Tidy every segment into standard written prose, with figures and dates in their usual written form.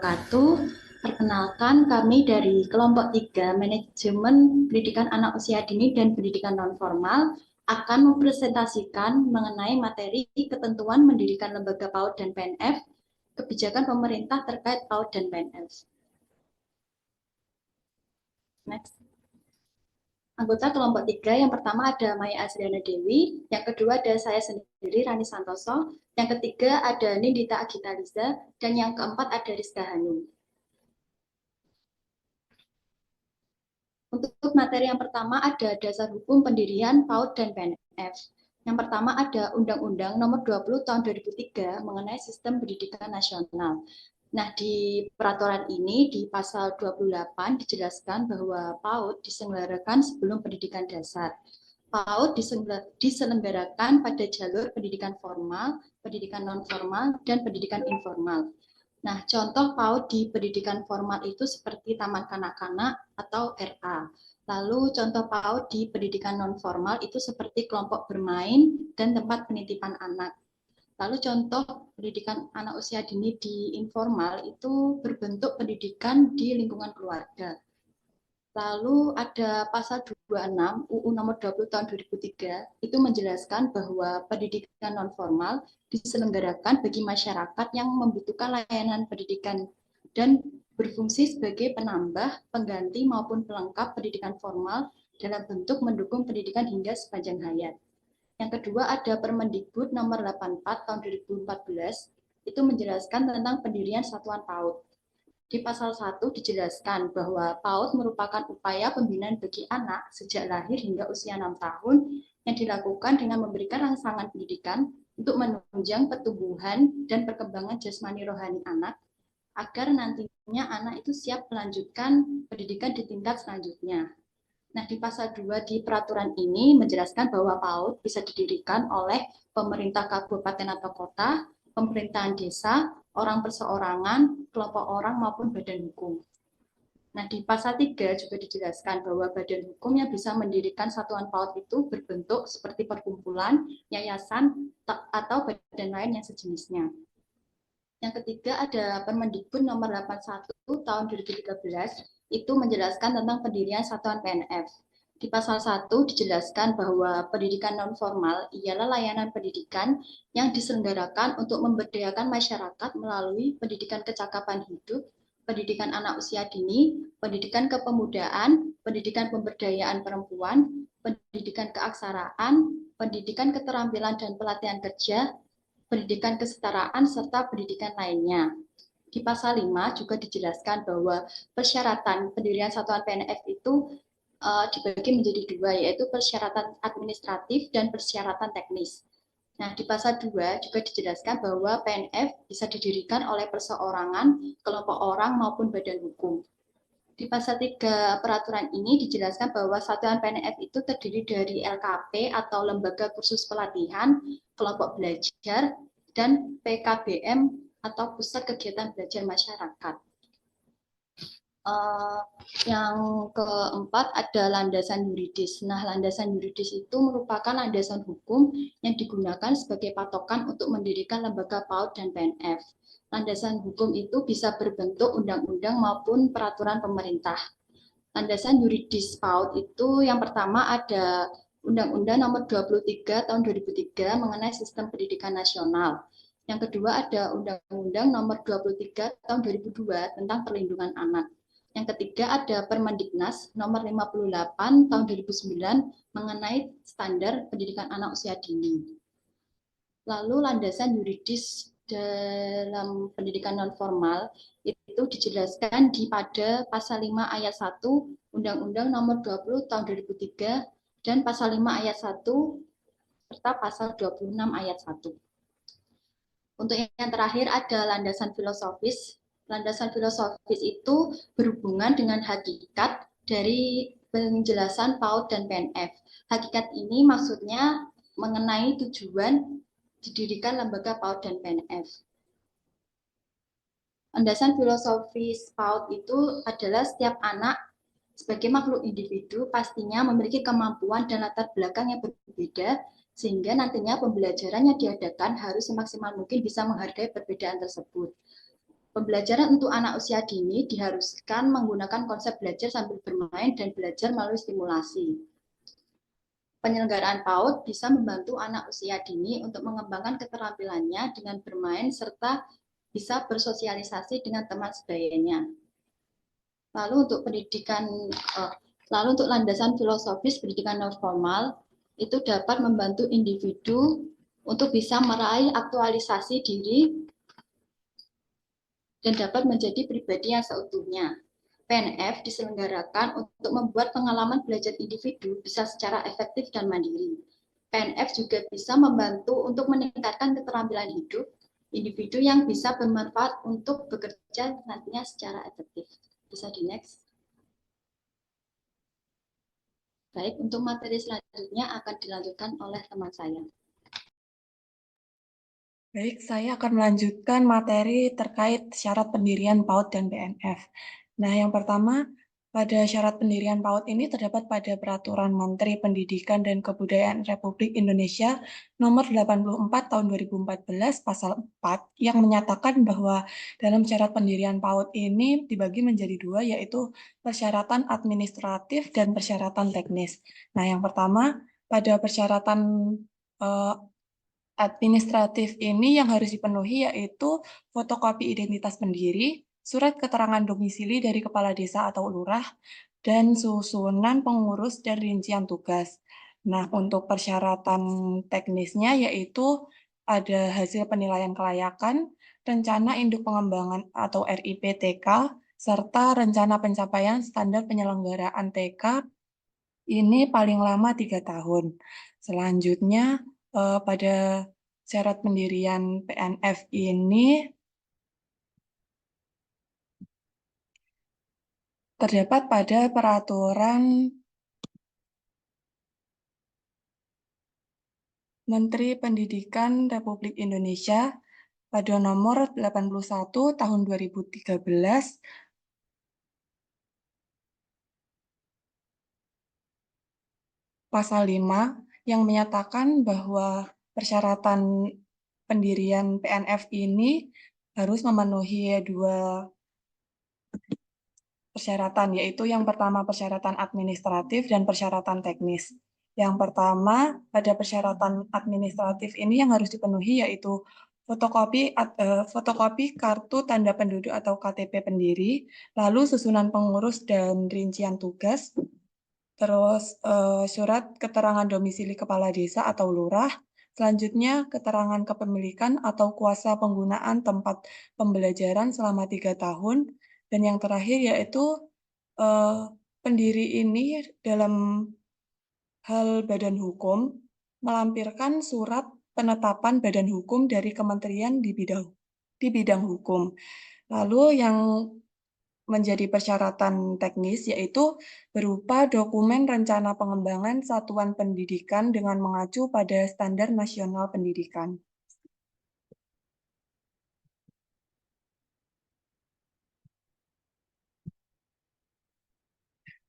wabarakatuh. Perkenalkan, kami dari kelompok 3 Manajemen Pendidikan Anak Usia Dini dan Pendidikan Non-Formal akan mempresentasikan mengenai materi ketentuan mendirikan lembaga PAUD dan PNF, kebijakan pemerintah terkait PAUD dan PNF. Next. Anggota kelompok 3 yang pertama ada Maya Azriana Dewi, yang kedua ada saya sendiri Rani Santoso, yang ketiga ada Nindita Agita Liza, dan yang keempat ada Rizka Hanum. Untuk materi yang pertama ada dasar hukum pendirian PAUD dan PNF. Yang pertama ada Undang-Undang Nomor 20 Tahun 2003 mengenai Sistem Pendidikan Nasional. Nah, di peraturan ini di pasal 28 dijelaskan bahwa PAUD diselenggarakan sebelum pendidikan dasar. PAUD diselenggarakan pada jalur pendidikan formal, pendidikan non-formal, dan pendidikan informal. Nah, contoh PAUD di pendidikan formal itu seperti taman kanak-kanak atau RA. Lalu contoh PAUD di pendidikan non-formal itu seperti kelompok bermain dan tempat penitipan anak. Lalu contoh pendidikan anak usia dini di informal itu berbentuk pendidikan di lingkungan keluarga. Lalu ada pasal 26 UU nomor 20 tahun 2003 itu menjelaskan bahwa pendidikan non-formal diselenggarakan bagi masyarakat yang membutuhkan layanan pendidikan dan berfungsi sebagai penambah, pengganti maupun pelengkap pendidikan formal dalam bentuk mendukung pendidikan hingga sepanjang hayat. Yang kedua ada Permendikbud nomor 84 tahun 2014 itu menjelaskan tentang pendirian satuan PAUD. Di pasal 1 dijelaskan bahwa PAUD merupakan upaya pembinaan bagi anak sejak lahir hingga usia 6 tahun yang dilakukan dengan memberikan rangsangan pendidikan untuk menunjang pertumbuhan dan perkembangan jasmani rohani anak agar nantinya anak itu siap melanjutkan pendidikan di tingkat selanjutnya. Nah, di pasal 2 di peraturan ini menjelaskan bahwa PAUD bisa didirikan oleh pemerintah kabupaten atau kota, pemerintahan desa, orang perseorangan, kelompok orang maupun badan hukum. Nah, di pasal 3 juga dijelaskan bahwa badan hukum yang bisa mendirikan satuan PAUD itu berbentuk seperti perkumpulan, yayasan, atau badan lain yang sejenisnya. Yang ketiga ada Permendikbud nomor 81 tahun 2013 itu menjelaskan tentang pendirian satuan PNF. Di pasal 1 dijelaskan bahwa pendidikan non-formal ialah layanan pendidikan yang diselenggarakan untuk memberdayakan masyarakat melalui pendidikan kecakapan hidup, pendidikan anak usia dini, pendidikan kepemudaan, pendidikan pemberdayaan perempuan, pendidikan keaksaraan, pendidikan keterampilan dan pelatihan kerja, pendidikan kesetaraan, serta pendidikan lainnya. Di pasal 5 juga dijelaskan bahwa persyaratan pendirian satuan PNF itu dibagi menjadi dua, yaitu persyaratan administratif dan persyaratan teknis. Nah, di pasal 2 juga dijelaskan bahwa PNF bisa didirikan oleh perseorangan, kelompok orang, maupun badan hukum. Di pasal 3 peraturan ini dijelaskan bahwa satuan PNF itu terdiri dari LKP atau Lembaga Kursus Pelatihan, Kelompok Belajar, dan PKBM atau Pusat Kegiatan Belajar Masyarakat. Yang keempat ada landasan yuridis. Nah, landasan yuridis itu merupakan landasan hukum yang digunakan sebagai patokan untuk mendirikan lembaga PAUD dan PNF. Landasan hukum itu bisa berbentuk undang-undang maupun peraturan pemerintah. Landasan yuridis PAUD itu yang pertama ada Undang-Undang Nomor 23 Tahun 2003 mengenai Sistem Pendidikan Nasional. Yang kedua ada Undang-Undang Nomor 23 Tahun 2002 tentang Perlindungan Anak. Yang ketiga ada Permendiknas Nomor 58 Tahun 2009 mengenai Standar Pendidikan Anak Usia Dini. Lalu landasan yuridis dalam pendidikan non-formal itu dijelaskan pada pasal 5 ayat 1 Undang-Undang Nomor 20 Tahun 2003 dan pasal 5 ayat 1 serta pasal 26 ayat 1. Untuk yang terakhir ada landasan filosofis. Landasan filosofis itu berhubungan dengan hakikat dari penjelasan PAUD dan PNF. Hakikat ini maksudnya mengenai tujuan didirikan lembaga PAUD dan PNF. Landasan filosofis PAUD itu adalah setiap anak sebagai makhluk individu pastinya memiliki kemampuan dan latar belakang yang berbeda sehingga nantinya pembelajaran yang diadakan harus semaksimal mungkin bisa menghargai perbedaan tersebut. Pembelajaran untuk anak usia dini diharuskan menggunakan konsep belajar sambil bermain dan belajar melalui stimulasi. Penyelenggaraan PAUD bisa membantu anak usia dini untuk mengembangkan keterampilannya dengan bermain serta bisa bersosialisasi dengan teman sebayanya. Lalu untuk lalu untuk landasan filosofis pendidikan non formal itu dapat membantu individu untuk bisa meraih aktualisasi diri dan dapat menjadi pribadi yang seutuhnya. PNF diselenggarakan untuk membuat pengalaman belajar individu bisa secara efektif dan mandiri. PNF juga bisa membantu untuk meningkatkan keterampilan hidup individu yang bisa bermanfaat untuk bekerja nantinya secara efektif. Bisa di next. Baik, untuk materi selanjutnya akan dilanjutkan oleh teman saya. Baik, saya akan melanjutkan materi terkait syarat pendirian PAUD dan PNF. Nah, yang pertama, pada syarat pendirian PAUD ini terdapat pada Peraturan Menteri Pendidikan dan Kebudayaan Republik Indonesia Nomor 84 Tahun 2014 Pasal 4 yang menyatakan bahwa dalam syarat pendirian PAUD ini dibagi menjadi dua, yaitu persyaratan administratif dan persyaratan teknis. Nah, yang pertama, pada persyaratan administratif ini yang harus dipenuhi yaitu fotokopi identitas pendiri, surat keterangan domisili dari kepala desa atau lurah, dan susunan pengurus dan rincian tugas. Nah, untuk persyaratan teknisnya yaitu ada hasil penilaian kelayakan, rencana induk pengembangan atau RIP-TK, serta rencana pencapaian standar penyelenggaraan TK ini paling lama 3 tahun. Selanjutnya, pada syarat pendirian PNF ini terdapat pada Peraturan Menteri Pendidikan Republik Indonesia pada nomor 81 tahun 2013 pasal 5 yang menyatakan bahwa persyaratan pendirian PNF ini harus memenuhi dua persyaratan, yaitu yang pertama persyaratan administratif dan persyaratan teknis. Yang pertama, pada persyaratan administratif ini yang harus dipenuhi yaitu fotokopi kartu tanda penduduk atau KTP pendiri, lalu susunan pengurus dan rincian tugas, terus surat keterangan domisili kepala desa atau lurah, selanjutnya keterangan kepemilikan atau kuasa penggunaan tempat pembelajaran selama 3 tahun, dan yang terakhir yaitu pendiri ini dalam hal badan hukum melampirkan surat penetapan badan hukum dari kementerian di bidang hukum. Lalu yang menjadi persyaratan teknis yaitu berupa dokumen rencana pengembangan satuan pendidikan dengan mengacu pada standar nasional pendidikan.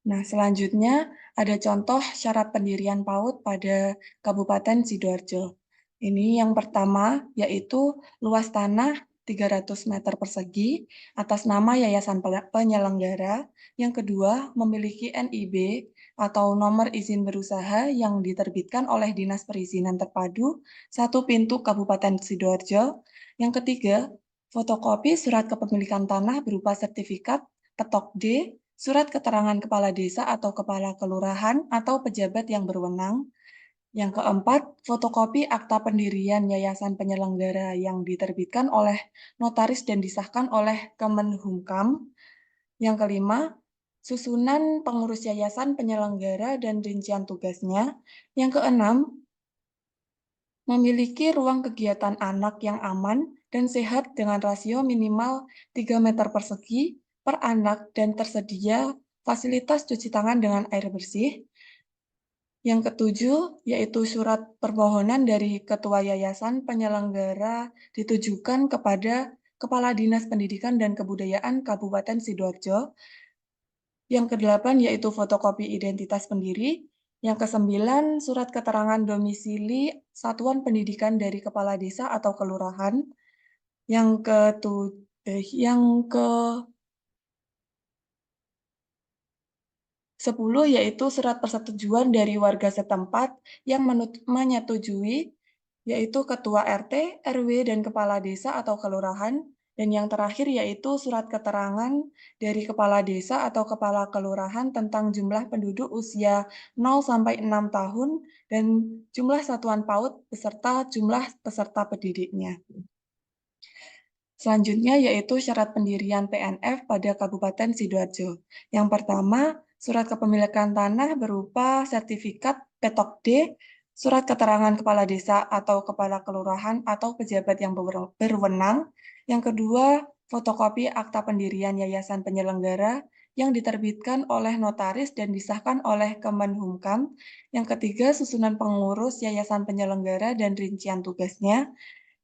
Nah, selanjutnya ada contoh syarat pendirian PAUD pada Kabupaten Sidoarjo. Ini yang pertama yaitu luas tanah 300 meter persegi atas nama Yayasan Penyelenggara. Yang kedua, memiliki NIB atau nomor izin berusaha yang diterbitkan oleh Dinas Perizinan Terpadu 1 Pintu Kabupaten Sidoarjo. Yang ketiga, fotokopi surat kepemilikan tanah berupa sertifikat, petok D, surat keterangan kepala desa atau kepala kelurahan atau pejabat yang berwenang. Yang keempat, fotokopi akta pendirian yayasan penyelenggara yang diterbitkan oleh notaris dan disahkan oleh Kemenhumkam. Yang kelima, susunan pengurus yayasan penyelenggara dan rincian tugasnya. Yang keenam, memiliki ruang kegiatan anak yang aman dan sehat dengan rasio minimal 3 meter persegi per anak dan tersedia fasilitas cuci tangan dengan air bersih. Yang ketujuh, yaitu surat permohonan dari Ketua Yayasan Penyelenggara ditujukan kepada Kepala Dinas Pendidikan dan Kebudayaan Kabupaten Sidoarjo. Yang kedelapan, yaitu fotokopi identitas pendiri. Yang kesembilan, surat keterangan domisili satuan pendidikan dari kepala desa atau kelurahan. Yang Yang ke 10 yaitu surat persetujuan dari warga setempat yang menyetujui, yaitu ketua RT, RW, dan kepala desa atau kelurahan. Dan yang terakhir yaitu surat keterangan dari kepala desa atau kepala kelurahan tentang jumlah penduduk usia 0 sampai 6 tahun dan jumlah satuan PAUD beserta jumlah peserta pendidiknya. Selanjutnya yaitu syarat pendirian PNF pada Kabupaten Sidoarjo. Yang pertama, surat kepemilikan tanah berupa sertifikat Petok D, surat keterangan kepala desa atau kepala kelurahan atau pejabat yang berwenang. Yang kedua, fotokopi akta pendirian yayasan penyelenggara yang diterbitkan oleh notaris dan disahkan oleh Kemenhumkam. Yang ketiga, susunan pengurus yayasan penyelenggara dan rincian tugasnya.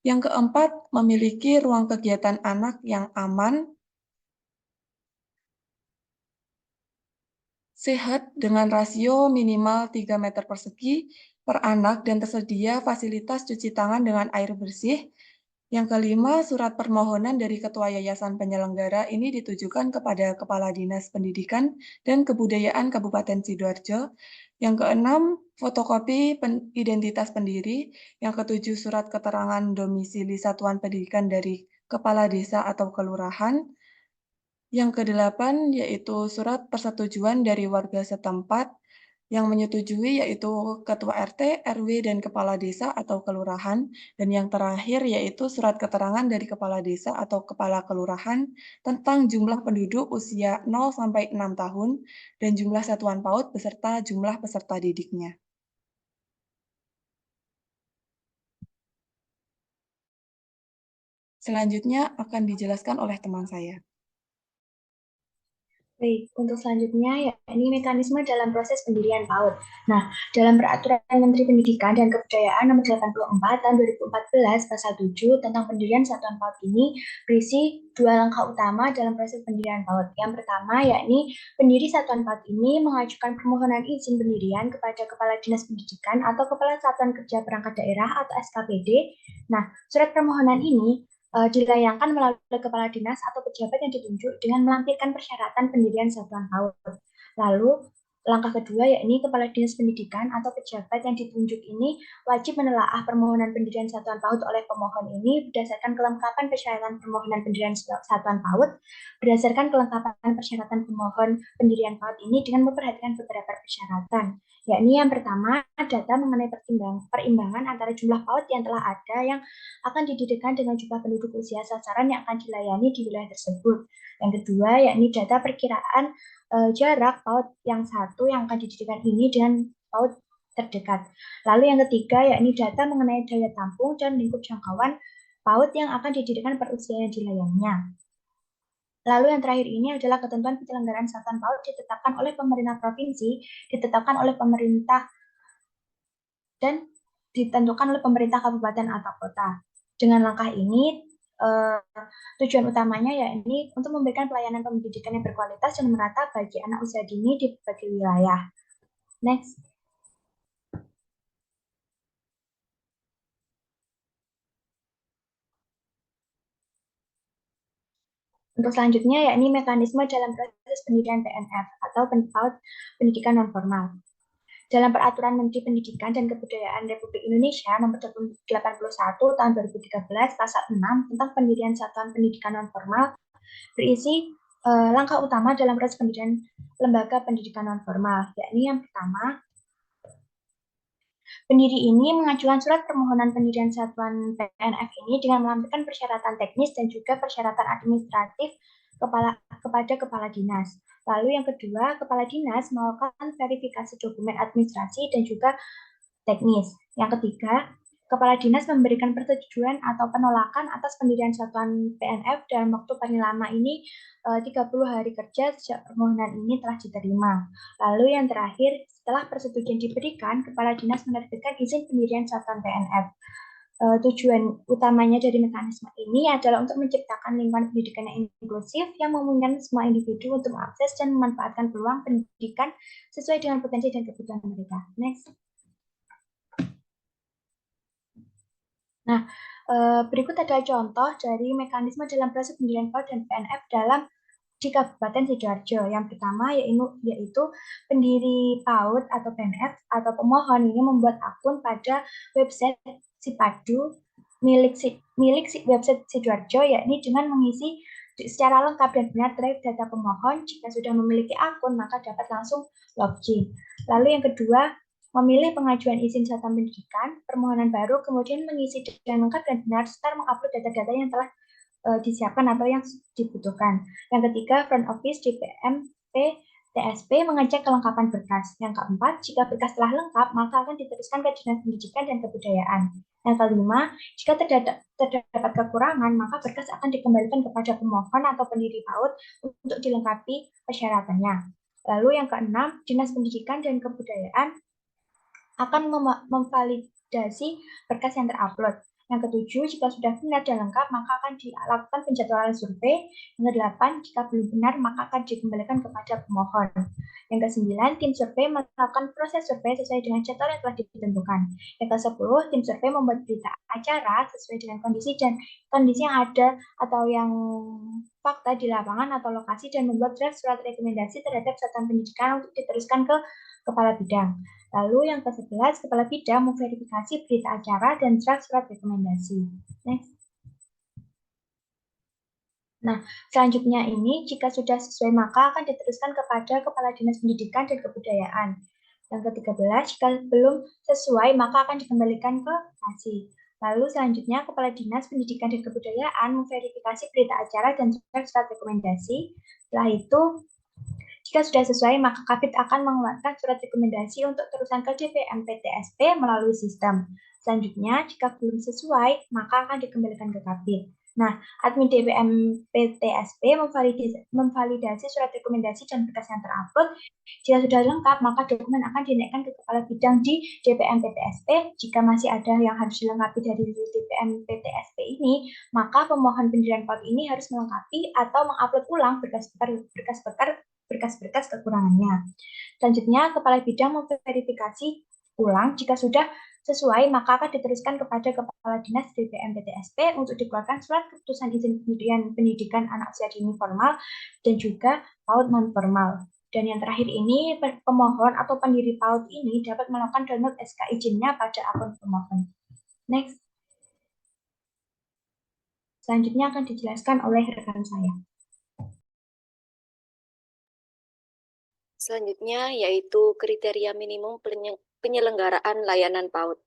Yang keempat, memiliki ruang kegiatan anak yang aman, sehat dengan rasio minimal 3 meter persegi per anak dan tersedia fasilitas cuci tangan dengan air bersih. Yang kelima, surat permohonan dari Ketua Yayasan Penyelenggara ini ditujukan kepada Kepala Dinas Pendidikan dan Kebudayaan Kabupaten Sidoarjo. Yang keenam, fotokopi identitas pendiri. Yang ketujuh, surat keterangan domisili satuan pendidikan dari Kepala Desa atau Kelurahan. Yang kedelapan, yaitu surat persetujuan dari warga setempat yang menyetujui, yaitu Ketua RT, RW, dan Kepala Desa atau Kelurahan. Dan yang terakhir, yaitu surat keterangan dari Kepala Desa atau Kepala Kelurahan tentang jumlah penduduk usia 0 sampai 6 tahun dan jumlah satuan PAUD beserta jumlah peserta didiknya. Selanjutnya akan dijelaskan oleh teman saya. Baik, untuk selanjutnya ya ini mekanisme dalam proses pendirian PAUD. Nah, dalam peraturan Menteri Pendidikan dan Kebudayaan nomor 84 tahun 2014 pasal 7 tentang pendirian satuan PAUD ini berisi dua langkah utama dalam proses pendirian PAUD. Yang pertama yakni pendiri satuan PAUD ini mengajukan permohonan izin pendirian kepada Kepala Dinas Pendidikan atau Kepala Satuan Kerja Perangkat Daerah atau SKPD. Nah, surat permohonan ini dilayangkan melalui kepala dinas atau pejabat yang ditunjuk dengan melampirkan persyaratan pendirian satuan PAUD. Lalu, langkah kedua yakni kepala dinas pendidikan atau pejabat yang ditunjuk ini wajib menelaah permohonan pendirian satuan PAUD oleh pemohon ini berdasarkan kelengkapan persyaratan permohonan pendirian satuan PAUD, berdasarkan kelengkapan persyaratan pemohon pendirian PAUD ini dengan memperhatikan beberapa persyaratan, yakni yang pertama, data mengenai perimbangan antara jumlah PAUD yang telah ada yang akan didirikan dengan jumlah penduduk usia sasaran yang akan dilayani di wilayah tersebut. Yang kedua, yakni data perkiraan jarak PAUD yang satu yang akan didirikan ini dengan PAUD terdekat. Lalu yang ketiga, yakni data mengenai daya tampung dan lingkup jangkauan PAUD yang akan didirikan per usia yang dilayaninya. Lalu yang terakhir ini adalah ketentuan penyelenggaraan satuan PAUD ditetapkan oleh pemerintah provinsi, ditetapkan oleh pemerintah dan ditentukan oleh pemerintah kabupaten atau kota. Dengan langkah ini, tujuan utamanya yakni untuk memberikan pelayanan pendidikan yang berkualitas dan merata bagi anak usia dini di berbagai wilayah. Next. Untuk selanjutnya yakni mekanisme dalam proses pendirian PNF atau PAUD pendidikan non formal. Dalam Peraturan Menteri Pendidikan dan Kebudayaan Republik Indonesia Nomor 81 Tahun 2013 Pasal 6 tentang pendirian satuan pendidikan non formal berisi langkah utama dalam proses pendirian lembaga pendidikan non formal, yakni yang pertama, pendiri ini mengajukan surat permohonan pendirian satuan PNF ini dengan melampirkan persyaratan teknis dan juga persyaratan administratif kepada kepala dinas. Lalu yang kedua, kepala dinas melakukan verifikasi dokumen administrasi dan juga teknis. Yang ketiga, kepala dinas memberikan persetujuan atau penolakan atas pendirian satuan PNF dalam waktu paling lama ini 30 hari kerja sejak permohonan ini telah diterima. Lalu yang terakhir, setelah persetujuan diberikan, kepala dinas menerbitkan izin pendirian satuan PNF. Tujuan utamanya dari mekanisme ini adalah untuk menciptakan lingkungan pendidikan yang inklusif yang memungkinkan semua individu untuk mengakses dan memanfaatkan peluang pendidikan sesuai dengan potensi dan kebutuhan mereka. Next. Nah, Berikut adalah contoh dari mekanisme dalam proses pendirian PAUD dan PNF di Kabupaten Sidoarjo. Yang pertama yaitu pendiri PAUD atau PNF atau pemohon ini membuat akun pada website Sipadu milik website Sidoarjo, yakni dengan mengisi secara lengkap dan benar terkait data pemohon. Jika sudah memiliki akun, maka dapat langsung login. Lalu yang kedua, memilih pengajuan izin satuan pendidikan, permohonan baru, kemudian mengisi dengan lengkap dan benar, serta mengupload data-data yang telah disiapkan atau yang dibutuhkan. Yang ketiga, front office DPM TSP mengecek kelengkapan berkas. Yang keempat, jika berkas telah lengkap, maka akan diteruskan ke Dinas Pendidikan dan Kebudayaan. Yang kelima, jika terdapat kekurangan, maka berkas akan dikembalikan kepada pemohon atau pendiri PAUD untuk dilengkapi persyaratannya. Lalu yang keenam, Dinas Pendidikan dan Kebudayaan akan memvalidasi berkas yang terupload. Yang ketujuh, jika sudah benar dan lengkap, maka akan dilakukan penjadwalan survei. Yang kedelapan, jika belum benar, maka akan dikembalikan kepada pemohon. Yang kesembilan, tim survei melakukan proses survei sesuai dengan jadwal yang telah ditentukan. Yang kesepuluh, tim survei membuat berita acara sesuai dengan kondisi yang ada atau yang fakta di lapangan atau lokasi dan membuat draft surat rekomendasi terhadap satuan pendidikan untuk diteruskan ke kepala bidang. Lalu yang ke-11, kepala bidang memverifikasi berita acara dan draft surat rekomendasi. Next. Nah, selanjutnya ini jika sudah sesuai maka akan diteruskan kepada Kepala Dinas Pendidikan dan Kebudayaan. Yang ke-13, jika belum sesuai maka akan dikembalikan ke Kasih. Lalu selanjutnya Kepala Dinas Pendidikan dan Kebudayaan memverifikasi berita acara dan draft surat rekomendasi. Setelah itu, jika sudah sesuai, maka Kabid akan mengeluarkan surat rekomendasi untuk terusan ke DPM PTSP melalui sistem. Selanjutnya, jika belum sesuai, maka akan dikembalikan ke Kabid. Nah, admin DPM PTSP memvalidasi surat rekomendasi dan berkas yang terupload. Jika sudah lengkap, maka dokumen akan dinaikkan ke kepala bidang di DPM PTSP. Jika masih ada yang harus dilengkapi dari DPM PTSP ini, maka pemohon pendirian PAUD ini harus melengkapi atau mengupload ulang berkas-berkas kekurangannya. Selanjutnya, kepala bidang memverifikasi ulang. Jika sudah sesuai, maka akan diteruskan kepada Kepala Dinas DPM PTSP untuk dikeluarkan surat keputusan izin pendirian pendidikan anak usia dini formal dan juga PAUD non formal. Dan yang terakhir ini, pemohon atau pendiri PAUD ini dapat melakukan download SK izinnya pada akun pemohon. Next. Selanjutnya akan dijelaskan oleh rekan saya. Selanjutnya yaitu kriteria minimum penyelenggaraan layanan PAUD.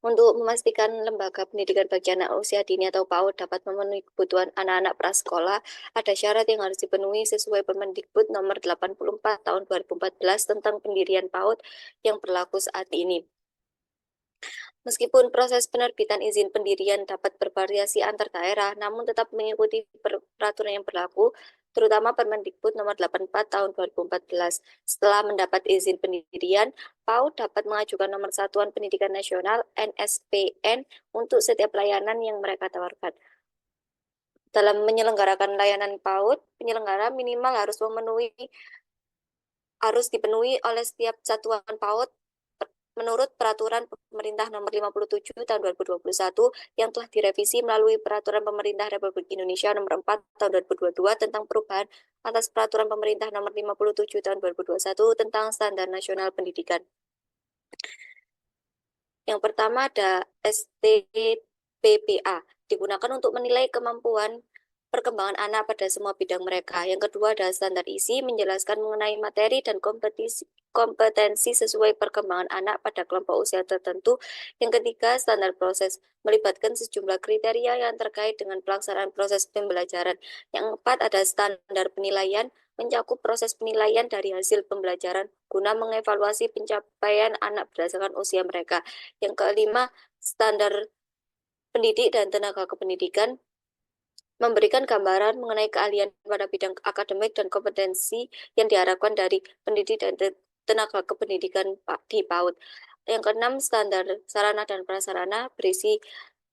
Untuk memastikan lembaga pendidikan bagi anak usia dini atau PAUD dapat memenuhi kebutuhan anak-anak prasekolah, ada syarat yang harus dipenuhi sesuai Permendikbud nomor 84 tahun 2014 tentang pendirian PAUD yang berlaku saat ini. Meskipun proses penerbitan izin pendirian dapat bervariasi antar daerah, namun tetap mengikuti peraturan yang berlaku, terutama Permendikbud nomor 84 tahun 2014. Setelah mendapat izin pendirian, PAUD dapat mengajukan nomor Satuan Pendidikan Nasional NSPN untuk setiap layanan yang mereka tawarkan. Dalam menyelenggarakan layanan PAUD, penyelenggara minimal harus dipenuhi oleh setiap satuan PAUD menurut Peraturan Pemerintah Nomor 57 Tahun 2021 yang telah direvisi melalui Peraturan Pemerintah Republik Indonesia Nomor 4 Tahun 2022 tentang perubahan atas Peraturan Pemerintah Nomor 57 Tahun 2021 tentang Standar Nasional Pendidikan. Yang pertama ada STPPA, digunakan untuk menilai kemampuan perkembangan anak pada semua bidang mereka. Yang kedua ada standar isi, menjelaskan mengenai materi dan kompetensi sesuai perkembangan anak pada kelompok usia tertentu. Yang ketiga, standar proses, melibatkan sejumlah kriteria yang terkait dengan pelaksanaan proses pembelajaran. Yang keempat ada standar penilaian, mencakup proses penilaian dari hasil pembelajaran guna mengevaluasi pencapaian anak berdasarkan usia mereka. Yang kelima, standar pendidik dan tenaga kependidikan, memberikan gambaran mengenai keahlian pada bidang akademik dan kompetensi yang diharapkan dari pendidik dan tenaga kependidikan di PAUD. Yang keenam, standar sarana dan prasarana berisi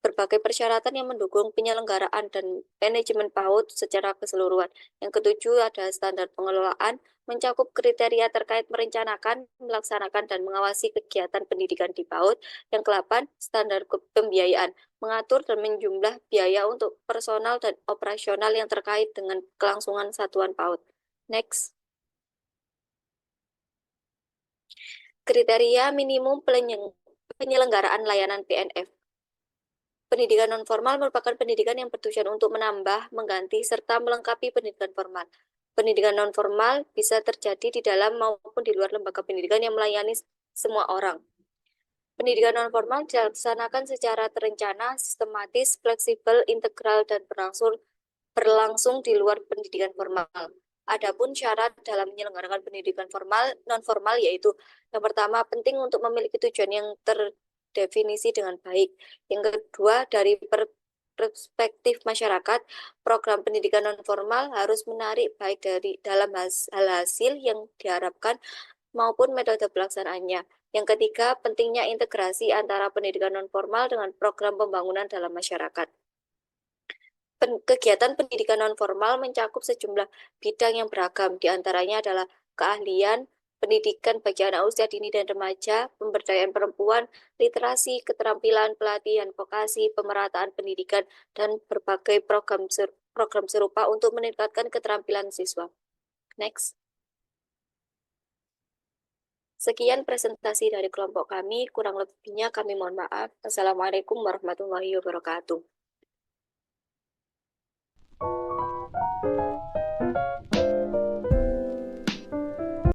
berbagai persyaratan yang mendukung penyelenggaraan dan manajemen PAUD secara keseluruhan. Yang ketujuh ada standar pengelolaan, mencakup kriteria terkait merencanakan, melaksanakan, dan mengawasi kegiatan pendidikan di PAUD. Yang ke-8, standar pembiayaan, mengatur dan menjumlah biaya untuk personal dan operasional yang terkait dengan kelangsungan satuan PAUD. Next. Kriteria minimum penyelenggaraan layanan PNF. Pendidikan nonformal merupakan pendidikan yang bertujuan untuk menambah, mengganti, serta melengkapi pendidikan formal. Pendidikan nonformal bisa terjadi di dalam maupun di luar lembaga pendidikan yang melayani semua orang. Pendidikan nonformal dilaksanakan secara terencana, sistematis, fleksibel, integral, dan berlangsung di luar pendidikan formal. Adapun syarat dalam menyelenggarakan pendidikan nonformal yaitu yang pertama penting untuk memiliki tujuan yang terdefinisi dengan baik. Yang kedua, dari perspektif masyarakat, program pendidikan nonformal harus menarik baik dari dalam hasil yang diharapkan maupun metode pelaksanaannya. Yang ketiga, pentingnya integrasi antara pendidikan nonformal dengan program pembangunan dalam masyarakat. Kegiatan pendidikan nonformal mencakup sejumlah bidang yang beragam, diantaranya adalah keahlian, pendidikan bagi anak usia dini dan remaja, pemberdayaan perempuan, literasi, keterampilan, pelatihan vokasi, pemerataan pendidikan, dan berbagai program serupa untuk meningkatkan keterampilan siswa. Next. Sekian presentasi dari kelompok kami, kurang lebihnya kami mohon maaf. Assalamualaikum warahmatullahi wabarakatuh.